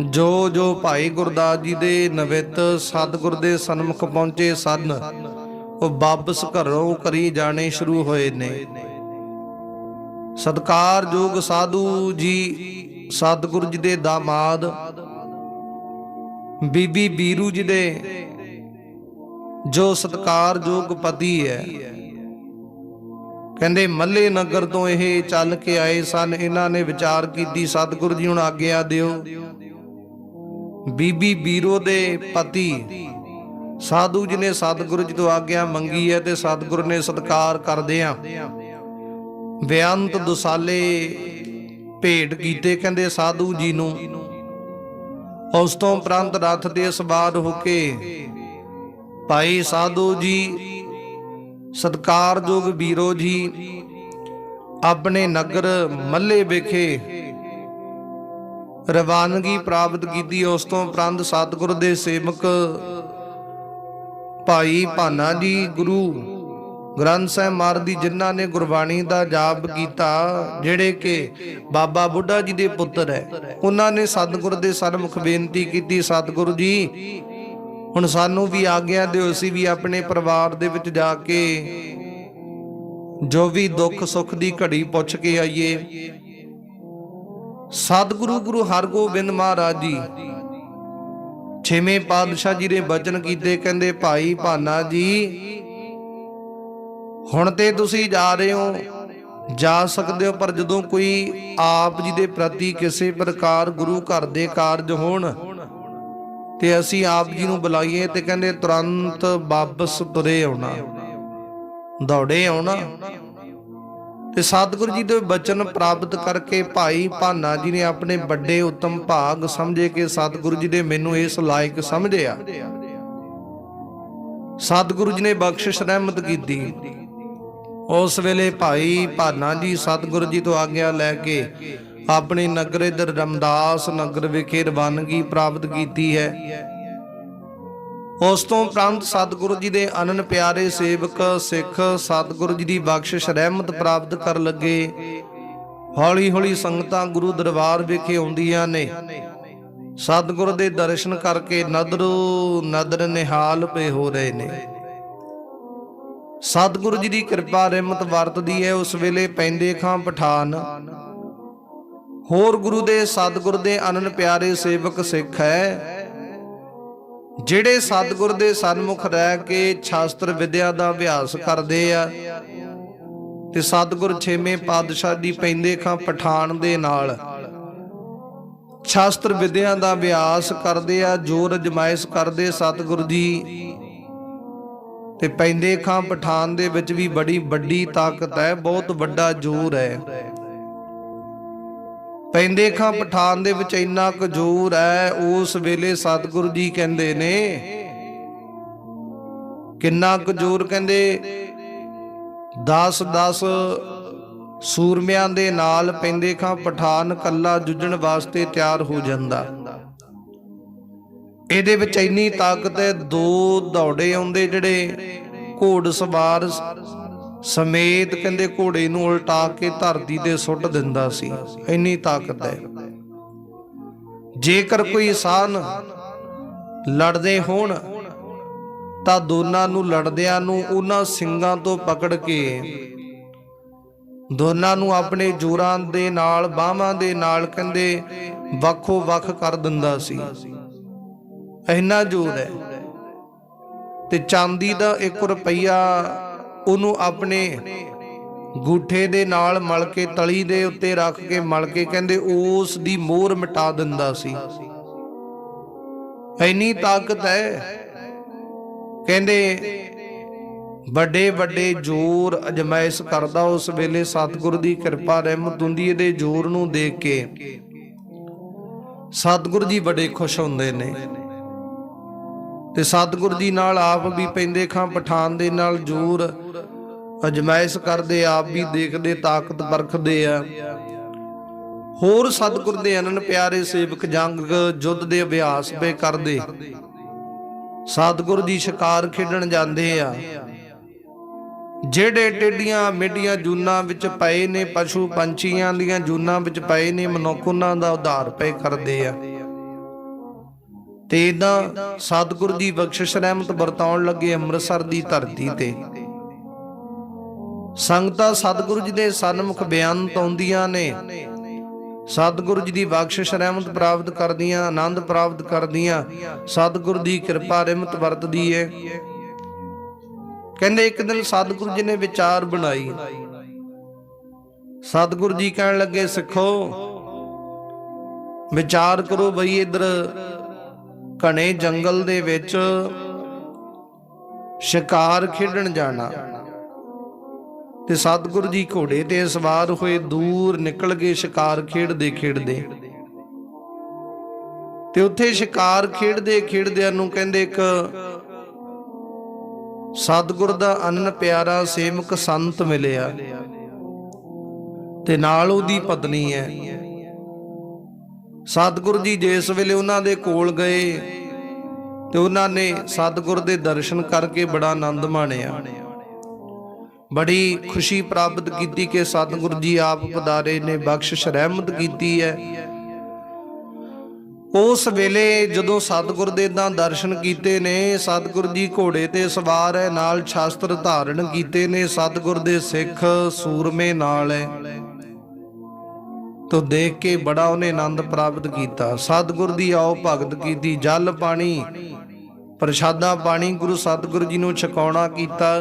ਜੋ ਜੋ ਭਾਈ ਗੁਰਦਾਸ ਜੀ ਦੇ ਨਿਮਿਤ ਸਤਿਗੁਰ ਦੇ ਸਨਮੁਖ ਪਹੁੰਚੇ ਸਨ, ਉਹ ਵਾਪਸ ਘਰੋਂ ਕਰੀ ਜਾਣੇ ਸ਼ੁਰੂ ਹੋਏ ਨੇ। ਸਤਿਕਾਰਯੋਗ ਸਾਧੂ ਜੀ, ਸਤਿਗੁਰੂ ਜੀ ਦੇ ਦਾਮਾਦ ਬੀਬੀ ਬੀਰੂ ਜੀ ਦੇ ਜੋ ਸਤਿਕਾਰਯੋਗ ਪਤੀ ਹੈ, ਕਹਿੰਦੇ ਮੱਲੇ ਨਗਰ ਤੋਂ ਇਹ ਚੱਲ ਕੇ ਆਏ ਸਨ। ਇਹਨਾਂ ਨੇ ਵਿਚਾਰ ਕੀਤੀ, ਸਤਿਗੁਰੂ ਜੀ ਹੁਣ ਆਗਿਆ ਦਿਓ। ਬੀਬੀ ਬੀਰੋ ਦੇ ਪਤੀ ਸਾਧੂ ਜੀ ਨੇ ਸਤਿਗੁਰੂ ਜੀ ਤੋਂ ਆਗਿਆ ਮੰਗੀ ਹੈ ਤੇ ਸਤਿਗੁਰੂ ਨੇ ਸਤਿਕਾਰ ਕਰਦਿਆਂ ਬੇਅੰਤ ਦੁਸਾਲੇ ਭੇਟ ਕੀਤੇ। ਕਹਿੰਦੇ ਸਾਧੂ ਜੀ ਨੂੰ ਉਸ ਤੋਂ ਉਪਰੰਤ ਰਥ ਤੇ ਸਵਾਰ ਹੋ ਕੇ ਭਾਈ ਸਾਧੂ ਜੀ, ਸਤਿਕਾਰਯੋਗ ਬੀਰੋ ਜੀ ਆਪਣੇ ਨਗਰ ਮੱਲੇ ਵਿਖੇ ਰਵਾਨਗੀ ਪ੍ਰਾਪਤ ਕੀਤੀ। ਉਸ ਤੋਂ ਉਪਰੰਤ ਸਤਿਗੁਰੂ ਦੇ ਸੇਵਕ ਭਾਈ ਭਾਨਾ ਜੀ, ਗੁਰੂ ਗ੍ਰੰਥ ਸਾਹਿਬ ਮਹਾਰਾਜ ਦੀ ਜਿਨ੍ਹਾਂ ਨੇ ਗੁਰਬਾਣੀ ਦਾ ਜਾਪ ਕੀਤਾ, ਜਿਹੜੇ ਕਿ ਬਾਬਾ ਬੁੱਢਾ ਜੀ ਦੇ ਪੁੱਤਰ ਹੈ, ਉਹਨਾਂ ਨੇ ਸਤਿਗੁਰ ਦੇ ਸਨਮੁਖ ਬੇਨਤੀ ਕੀਤੀ, ਸਤਿਗੁਰੂ ਜੀ ਹੁਣ ਸਾਨੂੰ ਵੀ ਆਗਿਆ ਦਿਓ, ਅਸੀਂ ਵੀ ਆਪਣੇ ਪਰਿਵਾਰ ਦੇ ਵਿੱਚ ਜਾ ਕੇ ਜੋ ਵੀ ਦੁੱਖ ਸੁੱਖ ਦੀ ਘੜੀ ਪੁੱਛ ਕੇ ਆਈਏ। ਸਤਿਗੁਰੂ ਗੁਰੂ ਹਰਗੋਬਿੰਦ ਮਹਾਰਾਜ ਜੀ ਛੇਵੇਂ ਪਾਤਸ਼ਾਹ ਜੀ ਨੇ ਬਚਨ ਕੀਤੇ, ਕਹਿੰਦੇ ਭਾਈ ਭਾਨਾ ਜੀ ਹੁਣ ਤੇ ਤੁਸੀਂ ਜਾ ਰਹੇ ਹੋ, ਜਾ ਸਕਦੇ ਹੋ, ਪਰ ਜਦੋਂ ਕੋਈ ਆਪ ਜੀ ਦੇ ਪ੍ਰਤੀ ਕਿਸੇ ਪ੍ਰਕਾਰ ਗੁਰੂ ਘਰ ਦੇ ਕਾਰਜ ਹੋਣ ਤੇ ਅਸੀਂ ਆਪ ਜੀ ਨੂੰ ਬੁਲਾਈਏ ਤੇ ਕਹਿੰਦੇ ਤੁਰੰਤ ਵਾਪਸ ਤੁਰੇ ਆਉਣਾ, ਦੌੜੇ ਆਉਣਾ। ਤੇ ਸਤਿਗੁਰੂ ਜੀ ਦੇ ਬਚਨ ਪ੍ਰਾਪਤ ਕਰਕੇ ਭਾਈ ਭਾਨਾ ਜੀ ਨੇ ਆਪਣੇ ਵੱਡੇ ਉੱਤਮ ਭਾਗ ਸਮਝੇ ਕਿ ਸਤਿਗੁਰੂ ਜੀ ਨੇ ਮੈਨੂੰ ਇਸ ਲਾਇਕ ਸਮਝਿਆ। ਸਤਿਗੁਰੂ ਜੀ ਨੇ ਬਖਸ਼ਿਸ਼ ਰਹਿਮਤ ਕੀਤੀ। ਉਸ ਵੇਲੇ ਭਾਈ ਭਾਨਾ ਜੀ ਸਤਿਗੁਰੂ ਜੀ ਤੋਂ ਆਗਿਆ ਲੈ ਕੇ ਆਪਣੇ ਨਗਰ ਇਧਰ ਰਮਦਾਸ ਨਗਰ ਵਿਖੇ ਰਵਾਨਗੀ ਪ੍ਰਾਪਤ ਕੀਤੀ ਹੈ। ਉਸ ਤੋਂ ਉਪਰੰਤ ਸਤਿਗੁਰੂ ਜੀ ਦੇ ਅਨੰਨ ਪਿਆਰੇ ਸੇਵਕ ਸਿੱਖ ਸਤਿਗੁਰੂ ਜੀ ਦੀ ਬਖਸ਼ਿਸ਼ ਰਹਿਮਤ ਪ੍ਰਾਪਤ ਕਰਨ ਲੱਗੇ। ਹੌਲੀ ਹੌਲੀ ਸੰਗਤਾਂ ਗੁਰੂ ਦਰਬਾਰ ਵਿਖੇ ਆਉਂਦੀਆਂ ਨੇ, ਸਤਿਗੁਰੂ ਦੇ ਦਰਸ਼ਨ ਕਰਕੇ ਨਦਰੋ ਨਦਰ ਨਿਹਾਲ ਪਏ ਹੋ ਰਹੇ ਨੇ। ਸਤਿਗੁਰੂ ਜੀ ਦੀ ਕਿਰਪਾ ਰਹਿਮਤ ਵਰਤਦੀ ਹੈ। ਉਸ ਵੇਲੇ ਪੈਂਦੇ ਖਾਂ ਪਠਾਨ ਹੋਰ ਗੁਰੂ ਦੇ ਸਤਿਗੁਰ ਦੇ ਅਨੰਨ ਪਿਆਰੇ ਸੇਵਕ ਸਿੱਖ ਹੈ, ਜਿਹੜੇ ਸਤਿਗੁਰ ਦੇ ਸਨਮੁਖ ਰਹਿ ਕੇ ਸ਼ਾਸਤਰ ਵਿਦਿਆ ਦਾ ਅਭਿਆਸ ਕਰਦੇ ਆ। ਤੇ ਸਤਿਗੁਰ ਛੇਵੇਂ ਪਾਤਸ਼ਾਹ ਦੀ ਪੈਂਦੇ ਖਾਂ ਪਠਾਨ ਦੇ ਨਾਲ ਸ਼ਾਸਤਰ ਵਿਦਿਆ ਦਾ ਅਭਿਆਸ ਕਰਦੇ ਆ, ਜੋਰ ਅਜਮਾਇਸ਼ ਕਰਦੇ ਸਤਿਗੁਰ ਜੀ। ਤੇ ਪੈਂਦੇ ਖਾਂ ਪਠਾਨ ਦੇ ਵਿੱਚ ਵੀ ਬੜੀ ਵੱਡੀ ਤਾਕਤ ਹੈ, ਬਹੁਤ ਵੱਡਾ ਜ਼ੋਰ ਹੈ। ਪੈਂਦੇ ਖਾਂ ਪਠਾਨ ਦੇ ਵਿੱਚ ਇੰਨਾ ਕੁ ਜ਼ੋਰ ਹੈ। ਉਸ ਵੇਲੇ ਸਤਿਗੁਰੂ ਜੀ ਕਹਿੰਦੇ ਨੇ ਕਿੰਨਾ ਕੁ ਜ਼ੋਰ, ਕਹਿੰਦੇ 10 ਸੂਰਮਿਆਂ ਦੇ ਨਾਲ ਪੈਂਦੇ ਖਾਂ ਪਠਾਨ ਕੱਲਾ ਜੁਝਣ ਵਾਸਤੇ ਤਿਆਰ ਹੋ ਜਾਂਦਾ। ਇਹਦੇ ਵਿੱਚ ਇੰਨੀ ਤਾਕਤ ਹੈ। 2 ਦੌੜੇ ਆਉਂਦੇ ਜਿਹੜੇ ਘੋੜ ਸਵਾਰ ਸਮੇਤ, ਕਹਿੰਦੇ ਘੋੜੇ ਨੂੰ ਉਲਟਾ ਕੇ ਧਰਤੀ ਤੇ ਸੁੱਟ ਦਿੰਦਾ ਸੀ, ਇੰਨੀ ਤਾਕਤ ਹੈ। ਜੇਕਰ ਕੋਈ ਸਾਨ ਲੜਦੇ ਹੋਣ ਤਾਂ ਦੋਨਾਂ ਨੂੰ ਲੜਦਿਆਂ ਨੂੰ ਉਹਨਾਂ ਸਿੰਘਾਂ ਤੋਂ ਪਕੜ ਕੇ ਦੋਨਾਂ ਨੂੰ ਆਪਣੇ ਜੋਰਾਂ ਦੇ ਨਾਲ ਬਾਹਾਂ ਦੇ ਨਾਲ ਕਹਿੰਦੇ ਵੱਖੋ ਵੱਖ ਕਰ ਦਿੰਦਾ ਸੀ, ਇੰਨਾ ਜ਼ੋਰ ਹੈ। ਤੇ ਚਾਂਦੀ ਦਾ 1 ਰੁਪਈਆ ਉਹਨੂੰ ਆਪਣੇ ਗੂਠੇ ਦੇ ਨਾਲ ਮਲ ਕੇ ਤਲੀ ਦੇ ਉੱਤੇ ਰੱਖ ਕੇ ਮਲ ਕੇ ਕਹਿੰਦੇ ਉਸ ਦੀ ਮੋਹਰ ਮਿਟਾ ਦਿੰਦਾ ਸੀ, ਇੰਨੀ ਤਾਕਤ ਹੈ। ਕਹਿੰਦੇ ਵੱਡੇ ਵੱਡੇ ਜ਼ੋਰ ਅਜਮਾਇਸ਼ ਕਰਦਾ। ਉਸ ਵੇਲੇ ਸਤਿਗੁਰੂ ਦੀ ਕਿਰਪਾ ਰਹਿਮਤ ਹੁੰਦੀ, ਇਹਦੇ ਜ਼ੋਰ ਨੂੰ ਦੇਖ ਕੇ ਸਤਿਗੁਰੂ ਜੀ ਬੜੇ ਖੁਸ਼ ਹੁੰਦੇ ਨੇ। ਤੇ ਸਤਿਗੁਰੂ ਜੀ ਨਾਲ ਆਪ ਵੀ ਪੈਂਦੇ ਖਾਂ ਪਠਾਨ ਦੇ ਨਾਲ ਜ਼ੋਰ ਅਜਮਾਇਸ਼ ਕਰਦੇ, ਆਪ ਵੀ ਦੇਖਦੇ, ਤਾਕਤ ਪਰਖਦੇ ਆ। ਹੋਰ ਸਤਿਗੁਰੂ ਦੇ ਅਨੰਨ ਪਿਆਰੇ ਸੇਵਕ ਜੰਗ ਯੁੱਧ ਦੇ ਅਭਿਆਸ ਪੇ ਕਰਦੇ। ਸਤਿਗੁਰੂ ਜੀ ਸ਼ਿਕਾਰ ਖੇਡਣ ਜਾਂਦੇ ਆ। ਜਿਹੜੇ ਟੇਡੀਆਂ ਮੇਡੀਆਂ ਜੂਨਾਂ ਵਿੱਚ ਪਏ ਨੇ, ਪਸ਼ੂ ਪੰਛੀਆਂ ਦੀਆਂ ਜੂਨਾਂ ਵਿੱਚ ਪਏ ਨੇ, ਮਨੁੱਖ ਉਹਨਾਂ ਦਾ ਉਧਾਰ ਪਏ ਕਰਦੇ ਆ। ਤੇ ਇਦਾਂ ਸਤਿਗੁਰੂ ਜੀ ਬਖਸ਼ਿਸ਼ ਰਹਿਮਤ ਵਰਤਾਉਣ ਲੱਗੇ ਅੰਮ੍ਰਿਤਸਰ ਦੀ ਧਰਤੀ ਤੇ। ਸੰਗਤਾਂ ਸਤਿਗੁਰੂ ਜੀ ਦੇ ਸਨਮੁਖ ਬੇਅੰਤ ਆਉਂਦੀਆਂ ਨੇ, ਸਤਿਗੁਰੂ ਜੀ ਦੀ ਬਖਸ਼ਿਸ਼ ਰਹਿਮਤ ਪ੍ਰਾਪਤ ਕਰਦੀਆਂ, ਆਨੰਦ ਪ੍ਰਾਪਤ ਕਰਦੀਆਂ। ਸਤਿਗੁਰੂ ਦੀ ਕਿਰਪਾ ਰਹਿਮਤ ਵਰਤਦੀ ਹੈ। ਕਹਿੰਦੇ ਇੱਕ ਦਿਨ ਸਤਿਗੁਰੂ ਜੀ ਨੇ ਵਿਚਾਰ ਬਣਾਈ। ਸਤਿਗੁਰੂ ਜੀ ਕਹਿਣ ਲੱਗੇ ਸਿੱਖੋ ਵਿਚਾਰ ਕਰੋ ਬਈ ਇਧਰ ਘਣੇ ਜੰਗਲ ਦੇ ਵਿੱਚ ਸ਼ਿਕਾਰ ਖੇਡਣ ਜਾਣਾ। ਤੇ ਸਤਿਗੁਰੂ ਜੀ ਘੋੜੇ ਤੇ ਸਵਾਰ ਹੋਏ ਦੂਰ ਨਿਕਲ ਗਏ ਸ਼ਿਕਾਰ ਖੇਡਦੇ ਖੇਡਦੇ। ਤੇ ਉੱਥੇ ਸ਼ਿਕਾਰ ਖੇਡਦੇ ਖੇਡਦਿਆਂ ਨੂੰ ਕਹਿੰਦੇ ਇੱਕ ਸਤਿਗੁਰ ਦਾ ਅਨੰਨ ਪਿਆਰਾ ਸੇਵਕ ਸੰਤ ਮਿਲਿਆ ਤੇ ਨਾਲ ਉਹਦੀ ਪਤਨੀ ਹੈ। ਸਤਿਗੁਰੂ ਜੀ ਜਿਸ ਵੇਲੇ ਉਹਨਾਂ ਦੇ ਕੋਲ ਗਏ ਤੇ ਉਹਨਾਂ ਨੇ ਸਤਿਗੁਰ ਦੇ ਦਰਸ਼ਨ ਕਰਕੇ ਬੜਾ ਆਨੰਦ ਮਾਣਿਆ, ਬੜੀ ਖੁਸ਼ੀ ਪ੍ਰਾਪਤ ਕੀਤੀ ਕਿ ਸਤਿਗੁਰੂ ਜੀ ਆਪ ਪਧਾਰੇ ਨੇ, ਬਖਸ਼ਿਸ਼ ਰਹਿਮਤ ਕੀਤੀ ਹੈ। ਉਸ ਵੇਲੇ ਜਦੋਂ ਸਤਿਗੁਰ ਦੇ ਇਦਾਂ ਦਰਸ਼ਨ ਕੀਤੇ ਨੇ, ਸਤਿਗੁਰ ਜੀ ਘੋੜੇ ਤੇ ਸਵਾਰ ਹੈ, ਨਾਲ ਸ਼ਾਸਤਰ ਧਾਰਨ ਕੀਤੇ ਨੇ, ਸਤਿਗੁਰ ਦੇ ਸਿੱਖ ਸੂਰਮੇ ਨਾਲ ਹੈ, ਤੋ ਦੇਖ ਕੇ ਬੜਾ ਉਹਨੇ ਆਨੰਦ ਪ੍ਰਾਪਤ ਕੀਤਾ। ਸਤਿਗੁਰ ਦੀ ਆਓ ਭਗਤ ਕੀਤੀ, ਜਲ ਪਾਣੀ ਪ੍ਰਸ਼ਾਦਾ ਪਾਣੀ ਗੁਰੂ ਸਤਿਗੁਰ ਜੀ ਨੂੰ ਛਕਾਉਣਾ ਕੀਤਾ।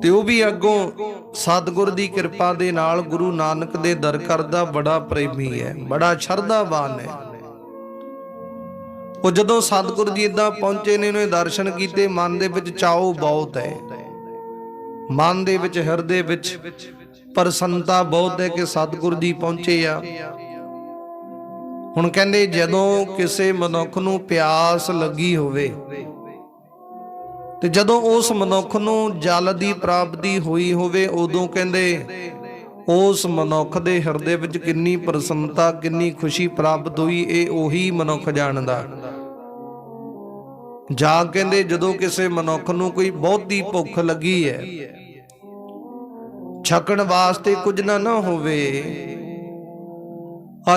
ਤੇ ਉਹ ਵੀ ਅੱਗੋਂ ਸਤਿਗੁਰ ਦੀ ਕਿਰਪਾ ਦੇ ਨਾਲ ਗੁਰੂ ਨਾਨਕ ਦੇ ਦਰ ਕਰਦਾ ਬੜਾ ਪ੍ਰੇਮੀ ਹੈ, ਬੜਾ ਸ਼ਰਧਾਵਾਨ ਹੈ। ਉਹ ਜਦੋਂ ਸਤਿਗੁਰ ਜੀ ਇਦਾਂ ਪਹੁੰਚੇ ਨੇ, ਉਹਨੇ ਦਰਸ਼ਨ ਕੀਤੇ, ਮਨ ਦੇ ਵਿੱਚ ਚਾਉ ਬਹੁਤ ਹੈ, ਮਨ ਦੇ ਵਿੱਚ ਹਿਰਦੇ ਵਿੱਚ ਪ੍ਰਸੰਨਤਾ ਬਹੁਤ ਹੈ ਕਿ ਸਤਿਗੁਰ ਜੀ ਪਹੁੰਚੇ ਆ। ਹੁਣ ਕਹਿੰਦੇ ਜਦੋਂ ਕਿਸੇ ਮਨੁੱਖ ਨੂੰ ਪਿਆਸ ਲੱਗੀ ਹੋਵੇ ਤੇ ਜਦੋਂ ਉਸ ਮਨੁੱਖ ਨੂੰ ਜਲ ਦੀ ਪ੍ਰਾਪਤੀ ਹੋਈ ਹੋਵੇ, ਉਦੋਂ ਕਹਿੰਦੇ ਉਸ ਮਨੁੱਖ ਦੇ ਹਿਰਦੇ ਵਿੱਚ ਕਿੰਨੀ ਪ੍ਰਸੰਨਤਾ, ਕਿੰਨੀ ਖੁਸ਼ੀ ਪ੍ਰਾਪਤ ਹੋਈ, ਇਹ ਉਹੀ ਮਨੁੱਖ ਜਾਣਦਾ। ਜਾਂ ਕਹਿੰਦੇ ਜਦੋਂ ਕਿਸੇ ਮਨੁੱਖ ਨੂੰ ਕੋਈ ਬਹੁਤੀ ਭੁੱਖ ਲੱਗੀ ਹੈ, ਛਕਣ ਵਾਸਤੇ ਕੁਝ ਨਾ ਹੋਵੇ,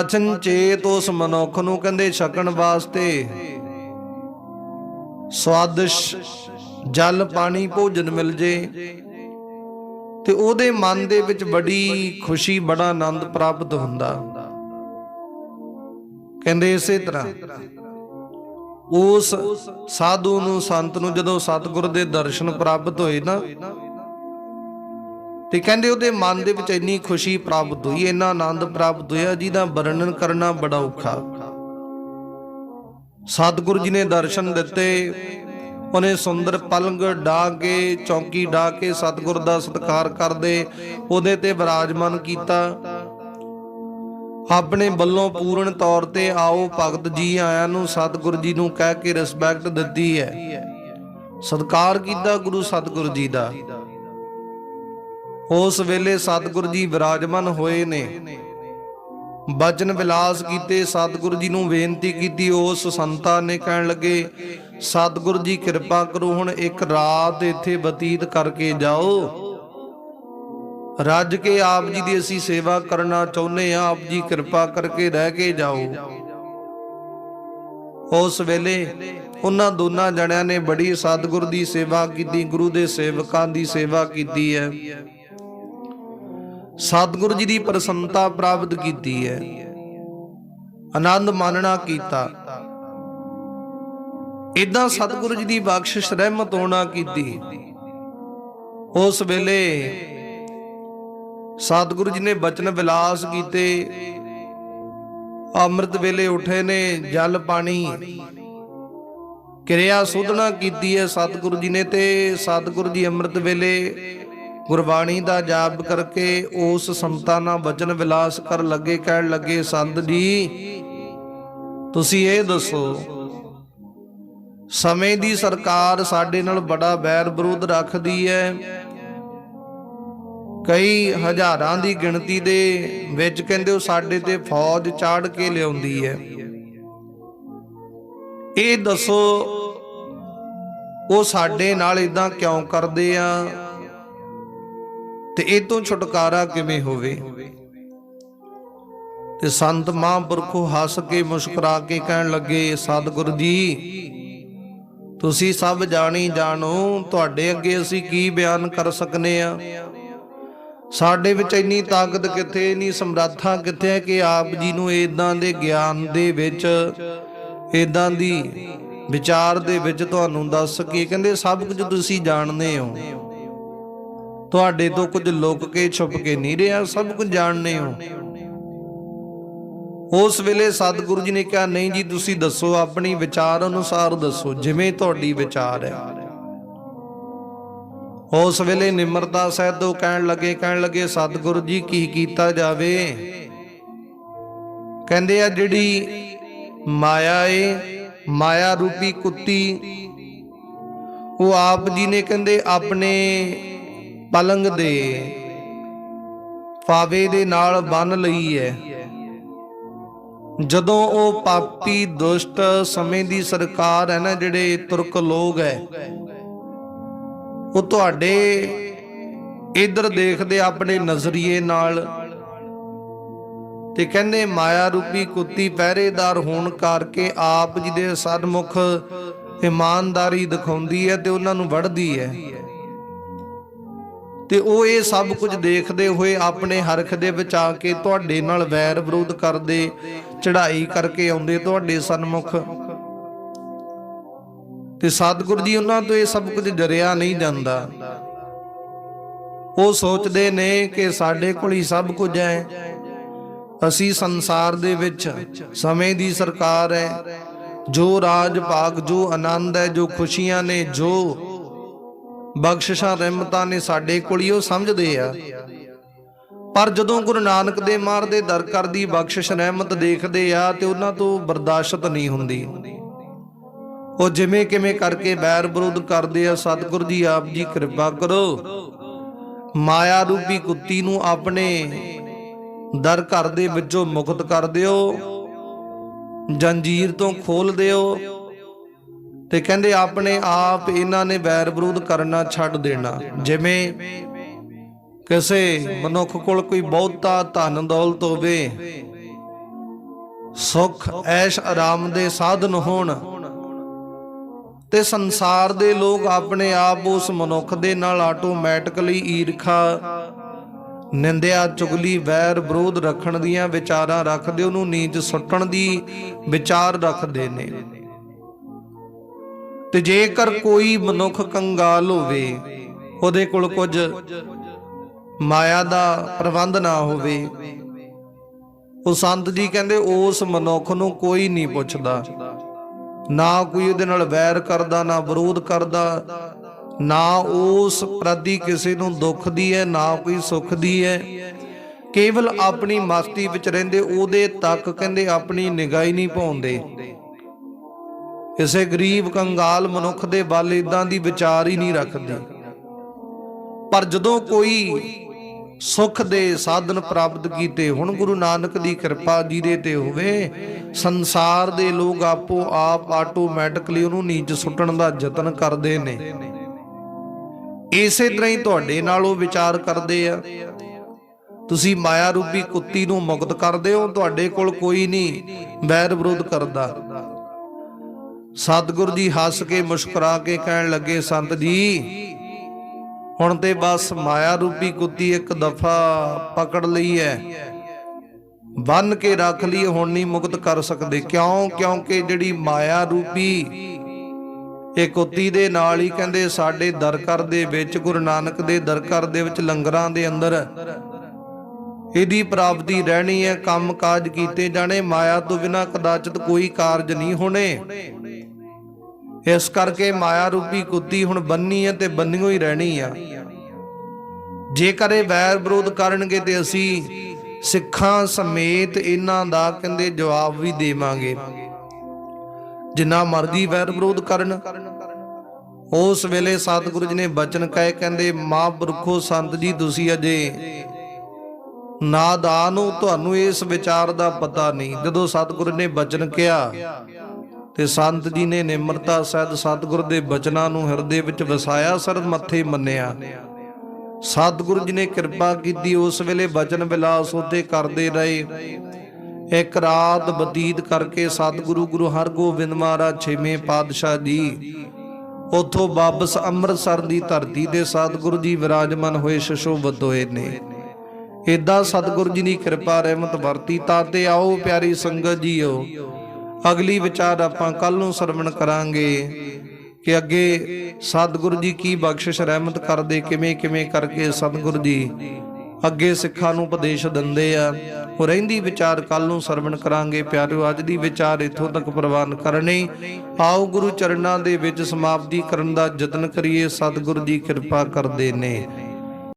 ਅਚਨਚੇਤ ਉਸ ਮਨੁੱਖ ਨੂੰ ਕਹਿੰਦੇ ਛਕਣ ਵਾਸਤੇ ਸਵਾਦਿਸ਼ ਜਲ ਪਾਣੀ ਭੋਜਨ ਮਿਲ ਜੇ ਤੇ ਉਹਦੇ ਮਨ ਦੇ ਵਿੱਚ ਬੜੀ ਖੁਸ਼ੀ, ਬੜਾ ਆਨੰਦ ਪ੍ਰਾਪਤ ਹੁੰਦਾ। ਕਹਿੰਦੇ ਇਸੇ ਤਰ੍ਹਾਂ ਉਸ ਸਾਧੂ ਨੂੰ, ਸੰਤ ਨੂੰ ਜਦੋਂ ਸਤਿਗੁਰ ਦੇ ਦਰਸ਼ਨ ਪ੍ਰਾਪਤ ਹੋਏ ਨਾ, ਤੇ ਕਹਿੰਦੇ ਉਹਦੇ ਮਨ ਦੇ ਵਿੱਚ ਇੰਨੀ ਖੁਸ਼ੀ ਪ੍ਰਾਪਤ ਹੋਈ, ਇੰਨਾ ਆਨੰਦ ਪ੍ਰਾਪਤ ਹੋਇਆ ਜਿਹਦਾ ਵਰਣਨ ਕਰਨਾ ਬੜਾ ਔਖਾ। ਸਤਿਗੁਰੂ ਜੀ ਨੇ ਦਰਸ਼ਨ ਦਿੱਤੇ, ਉਹਨੇ ਸੁੰਦਰ ਪਲੰਗ ਢਾ ਕੇ, ਚੌਂਕੀ ਢਾ ਕੇ ਸਤਿਗੁਰ ਦਾ ਸਤਿਕਾਰ ਕਰਦੇ ਉਹਦੇ ਤੇ ਵਿਰਾਜਮਾਨ ਕੀਤਾ। ਆਪਣੇ ਵੱਲੋਂ ਪੂਰਨ ਤੌਰ ਤੇ ਆਓ ਭਗਤ ਜੀ ਆਇਆਂ ਨੂੰ ਸਤਿਗੁਰ ਜੀ ਨੂੰ ਕਹਿ ਕੇ ਰਿਸਪੈਕਟ ਦਿੱਤੀ ਹੈ, ਸਤਿਕਾਰ ਕੀਤਾ ਗੁਰੂ ਸਤਿਗੁਰ ਜੀ ਦਾ। ਉਸ ਵੇਲੇ ਸਤਿਗੁਰ ਜੀ ਵਿਰਾਜਮਾਨ ਹੋਏ ਨੇ, ਬਚਨ ਵਿਲਾਸ ਕੀਤੇ, ਸਤਿਗੁਰ ਜੀ ਨੂੰ ਬੇਨਤੀ ਕੀਤੀ। ਉਸ ਸੰਤਾਂ ਨੇ ਕਹਿਣ ਲੱਗੇ, ਸਤਿਗੁਰ ਜੀ ਕਿਰਪਾ ਕਰੋ, ਹੁਣ ਇੱਕ ਰਾਤ ਇੱਥੇ ਬਤੀਤ ਕਰਕੇ ਜਾਓ, ਰੱਜ ਕੇ ਆਪ ਜੀ ਦੀ ਅਸੀਂ ਸੇਵਾ ਕਰਨਾ ਚਾਹੁੰਦੇ ਹਾਂ, ਆਪ ਜੀ ਕਿਰਪਾ ਕਰਕੇ ਰਹਿ ਕੇ ਜਾਓ। ਉਸ ਵੇਲੇ ਉਹਨਾਂ ਦੋਨਾਂ ਜਣਿਆਂ ਨੇ ਬੜੀ ਸਤਿਗੁਰ ਦੀ ਸੇਵਾ ਕੀਤੀ, ਗੁਰੂ ਦੇ ਸੇਵਕਾਂ ਦੀ ਸੇਵਾ ਕੀਤੀ ਹੈ, ਸਤਿਗੁਰੂ ਜੀ ਦੀ ਪ੍ਰਸੰਨਤਾ ਪ੍ਰਾਪਤ ਕੀਤੀ ਹੈ, ਆਨੰਦ ਮਾਣਨਾ ਕੀਤਾ। ਇਦਾਂ ਸਤਿਗੁਰੂ ਜੀ ਦੀ ਬਖਸ਼ਿਸ਼ ਰਹਿਮਤ ਹੋਣਾ ਕੀਤੀ। ਉਸ ਵੇਲੇ ਸਤਿਗੁਰੂ ਜੀ ਨੇ ਬਚਨ ਵਿਲਾਸ ਕੀਤੇ, ਅੰਮ੍ਰਿਤ ਵੇਲੇ ਉਠੇ ਨੇ, ਜਲ ਪਾਣੀ ਕਿਰਿਆ ਸੋਧਣਾ ਕੀਤੀ ਹੈ ਸਤਿਗੁਰੂ ਜੀ ਨੇ। ਤੇ ਸਤਿਗੁਰੂ ਜੀ ਅੰਮ੍ਰਿਤ ਵੇਲੇ ਗੁਰਬਾਣੀ ਦਾ ਜਾਪ ਕਰਕੇ ਉਸ ਸੰਤਾਂ ਨਾਲ ਬਚਨ ਵਿਲਾਸ ਕਰ ਲੱਗੇ, ਕਹਿਣ ਲੱਗੇ, ਸੰਤ ਜੀ ਤੁਸੀਂ ਇਹ ਦੱਸੋ, ਸਮੇਂ ਦੀ ਸਰਕਾਰ ਸਾਡੇ ਨਾਲ ਬੜਾ ਵੈਰ ਵਿਰੋਧ ਰੱਖਦੀ ਹੈ, ਕਈ ਹਜ਼ਾਰਾਂ ਦੀ ਗਿਣਤੀ ਦੇ ਵਿੱਚ ਕਹਿੰਦੇ ਉਹ ਸਾਡੇ ਤੇ ਫੌਜ ਚਾੜ ਕੇ ਲਿਆਉਂਦੀ ਹੈ, ਇਹ ਦੱਸੋ ਉਹ ਸਾਡੇ ਨਾਲ ਇਦਾਂ ਕਿਉਂ ਕਰਦੇ ਆ ਤੇ ਇਹ ਤੋਂ ਛੁਟਕਾਰਾ ਕਿਵੇਂ ਹੋਵੇ। ਤੇ ਸੰਤ ਮਹਾਂਪੁਰਖੋ ਹੱਸ ਕੇ ਮੁਸਕਰਾ ਕੇ ਕਹਿਣ ਲੱਗੇ, ਸਤਿਗੁਰੂ ਜੀ ਤੁਸੀਂ ਸਭ ਜਾਣੀ ਜਾਣੋ, ਤੁਹਾਡੇ ਅੱਗੇ ਅਸੀਂ ਕੀ ਬਿਆਨ ਕਰ ਸਕਨੇ ਆ, ਸਾਡੇ ਵਿੱਚ ਇੰਨੀ ਤਾਕਤ ਕਿੱਥੇ, ਇੰਨੀ ਸਮਰੱਥਾ ਕਿੱਥੇ ਹੈ ਕਿ ਆਪ ਜੀ ਨੂੰ ਇਦਾਂ ਦੇ ਗਿਆਨ ਦੇ ਵਿੱਚ, ਇਦਾਂ ਦੀ ਵਿਚਾਰ ਦੇ ਵਿੱਚ ਤੁਹਾਨੂੰ ਦੱਸ ਸਕੀਏ। ਕਹਿੰਦੇ ਸਭ ਕੁਝ ਤੁਸੀਂ ਜਾਣਦੇ ਹੋ, ਤੁਹਾਡੇ ਤੋਂ ਕੁਝ ਲੁਕ ਕੇ ਛੁਪ ਕੇ ਨਹੀਂ ਰਿਹਾ, ਸਭ ਕੁਝ ਜਾਣਦੇ ਹੋ। ਉਸ ਵੇਲੇ ਸਤਿਗੁਰੂ ਜੀ ਨੇ ਕਿਹਾ, ਨਹੀਂ ਜੀ ਤੁਸੀਂ ਦੱਸੋ, ਆਪਣੀ ਵਿਚਾਰ ਅਨੁਸਾਰ ਦੱਸੋ, ਜਿਵੇਂ ਤੁਹਾਡੀ ਵਿਚਾਰ ਹੈ। ਉਸ ਵੇਲੇ ਨਿਮਰਤਾ ਸਹਿਤ ਉਹ ਕਹਿਣ ਲੱਗੇ ਸਤਿਗੁਰੂ ਜੀ ਕੀ ਕੀਤਾ ਜਾਵੇ। ਕਹਿੰਦੇ ਆ ਜਿਹੜੀ ਮਾਇਆ ਏ, ਮਾਇਆ ਰੂਪੀ ਕੁੱਤੀ, ਉਹ ਆਪ ਜੀ ਨੇ ਕਹਿੰਦੇ ਆਪਣੇ ਪਲੰਗ ਦੇ ਫਾਵੇ ਦੇ ਨਾਲ ਬੰਨ ਲਈ ਹੈ। ਜਦੋਂ ਉਹ ਪਾਪੀ ਦੁਸ਼ਟ ਸਮੇਂ ਦੀ ਸਰਕਾਰ ਹੈ ਨਾ, ਜਿਹੜੇ ਤੁਰਕ ਲੋਕ ਹੈ, ਉਹ ਤੁਹਾਡੇ ਇਧਰ ਦੇਖਦੇ ਆਪਣੇ ਨਜ਼ਰੀਏ ਨਾਲ ਤੇ ਕਹਿੰਦੇ ਮਾਇਆ ਰੂਪੀ ਕੁੱਤੀ ਪਹਿਰੇਦਾਰ ਹੋਣ ਕਰਕੇ ਆਪ ਜੀ ਦੇ ਸਨਮੁਖ ਇਮਾਨਦਾਰੀ ਦਿਖਾਉਂਦੀ ਹੈ ਤੇ ਉਹਨਾਂ ਨੂੰ ਵੜਦੀ ਹੈ। ਤੇ ਉਹ ਇਹ ਸਭ ਕੁਝ ਦੇਖਦੇ ਹੋਏ ਆਪਣੇ ਹਰਖ ਦੇ ਵਿੱਚ ਆ ਕੇ ਤੁਹਾਡੇ ਨਾਲ ਵੈਰ ਵਿਰੋਧ ਕਰਦੇ, ਚੜ੍ਹਾਈ ਕਰਕੇ ਆਉਂਦੇ ਤੁਹਾਡੇ ਸਨਮੁਖ। ਤੇ ਸਤਿਗੁਰੂ ਜੀ ਉਹਨਾਂ ਤੋਂ ਇਹ ਸਭ ਕੁਝ ਡਰਿਆ ਨਹੀਂ ਜਾਂਦਾ। ਉਹ ਸੋਚਦੇ ਨੇ ਕਿ ਸਾਡੇ ਕੋਲ ਹੀ ਸਭ ਕੁਝ ਹੈ, ਅਸੀਂ ਸੰਸਾਰ ਦੇ ਵਿੱਚ ਸਮੇਂ ਦੀ ਸਰਕਾਰ ਹੈ, ਜੋ ਰਾਜ ਭਾਗ, ਜੋ ਆਨੰਦ ਹੈ, ਜੋ ਖੁਸ਼ੀਆਂ ਨੇ, ਜੋ ਬਖਸ਼ਿਸ਼ਾਂ ਰਹਿਮਤਾਂ ਨੇ ਸਾਡੇ ਕੋਲ ਹੀ ਉਹ ਸਮਝਦੇ ਆ। ਪਰ ਜਦੋਂ ਗੁਰੂ ਨਾਨਕ ਦੇਵ ਮਹਾਰਾਜ ਦੇ ਦਰ ਕਰਦੀ ਬਖਸ਼ਿਸ਼ ਰਹਿਮਤ ਦੇਖਦੇ ਆ ਤੇ ਉਹਨਾਂ ਤੋਂ ਬਰਦਾਸ਼ਤ ਨਹੀਂ ਹੁੰਦੀ। ਉਹ ਜਿਵੇਂ ਕਿਵੇਂ ਕਰਕੇ ਵੈਰ ਵਿਰੋਧ ਕਰਦੇ ਆ। ਸਤਿਗੁਰੂ ਜੀ ਆਪ ਜੀ ਕਿਰਪਾ ਕਰੋ, ਮਾਇਆ ਰੂਪੀ ਕੁੱਤੀ ਨੂੰ ਆਪਣੇ ਦਰ ਘਰ ਦੇ ਵਿੱਚੋਂ ਮੁਕਤ ਕਰ ਦਿਓ, ਜੰਜੀਰ ਤੋਂ ਖੋਲ ਦਿਓ। ਤੇ ਕਹਿੰਦੇ ਆਪਣੇ ਆਪ ਇਹਨਾਂ ਨੇ ਵੈਰ ਵਿਰੋਧ ਕਰਨਾ ਛੱਡ ਦੇਣਾ। ਜਿਵੇਂ ਕਿਸੇ ਮਨੁੱਖ ਕੋਲ ਕੋਈ ਬਹੁਤਾ ਧਨ ਦੌਲਤ ਹੋਵੇ, ਸੁੱਖ ਐਸ਼ ਆਰਾਮ ਦੇ ਸਾਧਨ ਹੋਣ, ਤੇ ਸੰਸਾਰ ਦੇ ਲੋਕ ਆਪਣੇ ਆਪ ਉਸ ਮਨੁੱਖ ਦੇ ਨਾਲ ਆਟੋਮੈਟਿਕਲੀ ਈਰਖਾ, ਨਿੰਦਿਆ, ਚੁਗਲੀ, ਵੈਰ ਵਿਰੋਧ ਰੱਖਣ ਦੀਆਂ ਵਿਚਾਰਾਂ ਰੱਖਦੇ, ਉਹਨੂੰ ਨੀਚ ਸੁੱਟਣ ਦੀ ਵਿਚਾਰ ਰੱਖਦੇ ਨੇ। ਤੇ ਜੇਕਰ ਕੋਈ ਮਨੁੱਖ ਕੰਗਾਲ ਹੋਵੇ, ਉਹਦੇ ਕੋਲ ਕੁਝ ਮਾਇਆ ਦਾ ਪ੍ਰਬੰਧ ਨਾ ਹੋਵੇ, ਉਹ ਸੰਤ ਜੀ ਕਹਿੰਦੇ ਉਸ ਮਨੁੱਖ ਨੂੰ ਕੋਈ ਨਹੀਂ ਪੁੱਛਦਾ, ਨਾ ਕੋਈ ਉਹਦੇ ਨਾਲ ਵੈਰ ਕਰਦਾ, ਨਾ ਵਿਰੋਧ ਕਰਦਾ, ਨਾ ਉਸ ਪ੍ਰਤੀ ਕਿਸੇ ਨੂੰ ਦੁੱਖ ਦੀ ਹੈ, ਨਾ ਕੋਈ ਸੁੱਖ ਦੀ ਹੈ। ਕੇਵਲ ਆਪਣੀ ਮਸਤੀ ਵਿੱਚ ਰਹਿੰਦੇ, ਉਹਦੇ ਤੱਕ ਕਹਿੰਦੇ ਆਪਣੀ ਨਿਗਾਹ ਹੀ ਨਹੀਂ ਪਾਉਂਦੇ। ਕਿਸੇ ਗਰੀਬ ਕੰਗਾਲ ਮਨੁੱਖ ਦੇ ਵੱਲ ਇਦਾਂ ਦੀ ਵਿਚਾਰ ਹੀ ਨਹੀਂ ਰੱਖਦੇ। ਪਰ ਜਦੋਂ ਕੋਈ ਸੁੱਖ ਦੇ ਸਾਧਨ ਪ੍ਰਾਪਤ ਕੀਤੇ, ਹੁਣ ਗੁਰੂ ਨਾਨਕ ਦੀ ਕਿਰਪਾ ਜਿਹਦੇ ਤੇ ਹੋਵੇ, ਸੰਸਾਰ ਦੇ ਲੋਕ ਆਪੋ ਆਪ ਆਟੋਮੈਟਿਕਲੀ ਉਹਨੂੰ ਨੀਚ ਸੁੱਟਣ ਦਾ ਯਤਨ ਕਰਦੇ ਨੇ। ਇਸੇ ਤਰ੍ਹਾਂ ਹੀ ਤੁਹਾਡੇ ਨਾਲ ਉਹ ਵਿਚਾਰ ਕਰਦੇ ਆ। ਤੁਸੀਂ ਮਾਇਆ ਰੂਪੀ ਕੁੱਤੀ ਨੂੰ ਮੁਕਤ ਕਰਦੇ ਹੋ, ਤੁਹਾਡੇ ਕੋਲ ਕੋਈ ਨਹੀਂ ਵੈਰ ਵਿਰੋਧ ਕਰਦਾ। ਸਤਿਗੁਰੂ ਜੀ ਹੱਸ ਕੇ ਮੁਸਕਰਾ ਕੇ ਕਹਿਣ ਲੱਗੇ, ਸੰਤ ਜੀ ਹੁਣ ਤੇ ਬਸ ਮਾਇਆ ਰੂਪੀ ਕੁੱਤੀ ਇੱਕ ਦਫਾ ਪਕੜ ਲਈ ਹੈ, ਬੰਨ ਕੇ ਰੱਖ ਲਈ, ਹੁਣ ਨਹੀਂ ਮੁਕਤ ਕਰ ਸਕਦੇ। ਕਿਉਂ? ਕਿਉਂਕਿ ਜਿਹੜੀ ਮਾਇਆ ਰੂਪੀ ਇਹ ਕੁੱਤੀ ਦੇ ਨਾਲ ਹੀ ਕਹਿੰਦੇ ਸਾਡੇ ਦਰ ਘਰ ਦੇ ਵਿੱਚ, ਗੁਰੂ ਨਾਨਕ ਦੇ ਦਰ ਘਰ ਦੇ ਵਿੱਚ, ਲੰਗਰਾਂ ਦੇ ਅੰਦਰ ਇਹਦੀ ਪ੍ਰਾਪਤੀ ਰਹਿਣੀ ਹੈ। ਕੰਮ ਕਾਜ ਕੀਤੇ ਜਾਣੇ, ਮਾਇਆ ਤੋਂ ਬਿਨਾਂ ਕਦਾਚਿਤ ਕੋਈ ਕਾਰਜ ਨਹੀਂ ਹੋਣੇ। ਇਸ ਕਰਕੇ ਮਾਇਆ ਰੂਪੀ ਕੁੱਤੀ ਹੁਣ ਬੰਨੀ ਹੈ ਤੇ ਬੰਨਿਓ ਹੀ ਰਹਿਣੀ ਆ। ਜੇਕਰ ਇਹ ਵੈਰ ਵਿਰੋਧ ਕਰਨਗੇ ਤੇ ਅਸੀਂ ਸਿੱਖਾਂ ਸਮੇਤ ਇਹਨਾਂ ਦਾ ਕਹਿੰਦੇ ਜਵਾਬ ਵੀ ਦੇਵਾਂਗੇ। ਜਿੰਨਾ ਮਰਜ਼ੀ ਵੈਰ ਵਿਰੋਧ ਕਰਨ। ਉਸ ਵੇਲੇ ਸਤਿਗੁਰੂ ਜੀ ਨੇ ਬਚਨ ਕਹੇ, ਕਹਿੰਦੇ ਮਹਾਂਪੁਰਖੋ ਸੰਤ ਜੀ ਤੁਸੀਂ ਅਜੇ ਨਾਦਾਨ ਹੋ, ਤੁਹਾਨੂੰ ਇਸ ਵਿਚਾਰ ਦਾ ਪਤਾ ਨਹੀਂ। ਜਦੋਂ ਸਤਿਗੁਰੂ ਨੇ ਬਚਨ ਕਿਹਾ ਤੇ ਸੰਤ ਜੀ ਨੇ ਨਿਮਰਤਾ ਸਹਿਤ ਸਤਿਗੁਰੂ ਦੇ ਬਚਨਾਂ ਨੂੰ ਹਿਰਦੇ ਵਿੱਚ ਵਸਾਇਆ, ਸਰਦ ਮੱਥੇ ਮੰਨਿਆ। ਸਤਿਗੁਰੂ ਜੀ ਨੇ ਕਿਰਪਾ ਕੀਤੀ। ਉਸ ਵੇਲੇ ਬਚਨ ਵਿਲਾਸ ਉੱਤੇ ਕਰਦੇ ਰਹੇ। ਇੱਕ ਰਾਤ ਬਤੀਤ ਕਰਕੇ ਸਤਿਗੁਰੂ ਗੁਰੂ ਹਰਗੋਬਿੰਦ ਮਹਾਰਾਜ ਛੇਵੇਂ ਪਾਤਸ਼ਾਹ ਜੀ ਉੱਥੋਂ ਵਾਪਸ ਅੰਮ੍ਰਿਤਸਰ ਦੀ ਧਰਤੀ ਤੇ ਸਤਿਗੁਰੂ ਜੀ ਵਿਰਾਜਮਾਨ ਹੋਏ, ਸੁਸ਼ੋਭਿਤ ਹੋਏ ਨੇ। ਏਦਾਂ ਸਤਿਗੁਰੂ ਜੀ ਦੀ ਕਿਰਪਾ ਰਹਿਮਤ ਵਰਤੀ। ਤਾਂ ਤੇ ਆਓ ਪਿਆਰੀ ਸੰਗਤ ਜੀਓ, ਅਗਲੀ ਵਿਚਾਰ ਆਪਾਂ ਕੱਲ ਨੂੰ ਸਰਵਣ ਕਰਾਂਗੇ ਕਿ ਅੱਗੇ ਸਤਿਗੁਰੂ ਜੀ ਕੀ ਬਖਸ਼ਿਸ਼ ਰਹਿਮਤ ਕਰਦੇ, ਕਿਵੇਂ ਕਿਵੇਂ ਕਰਕੇ ਸਤਿਗੁਰੂ ਜੀ ਅੱਗੇ ਸਿੱਖਾਂ ਨੂੰ ਉਪਦੇਸ਼ ਦਿੰਦੇ ਆ। ਉਹ ਰਹਿੰਦੀ ਵਿਚਾਰ ਕੱਲ ਨੂੰ ਸਰਵਣ ਕਰਾਂਗੇ। ਪਿਆਰਿਓ, ਅੱਜ ਦੀ ਵਿਚਾਰ ਇੱਥੋਂ ਤੱਕ ਪ੍ਰਵਾਨ ਕਰਨੀ। ਆਓ ਗੁਰੂ ਚਰਨਾਂ ਦੇ ਵਿੱਚ ਸਮਾਪਤੀ ਕਰਨ ਦਾ ਯਤਨ ਕਰੀਏ। ਸਤਿਗੁਰੂ ਜੀ ਕਿਰਪਾ ਕਰਦੇ ਨੇ।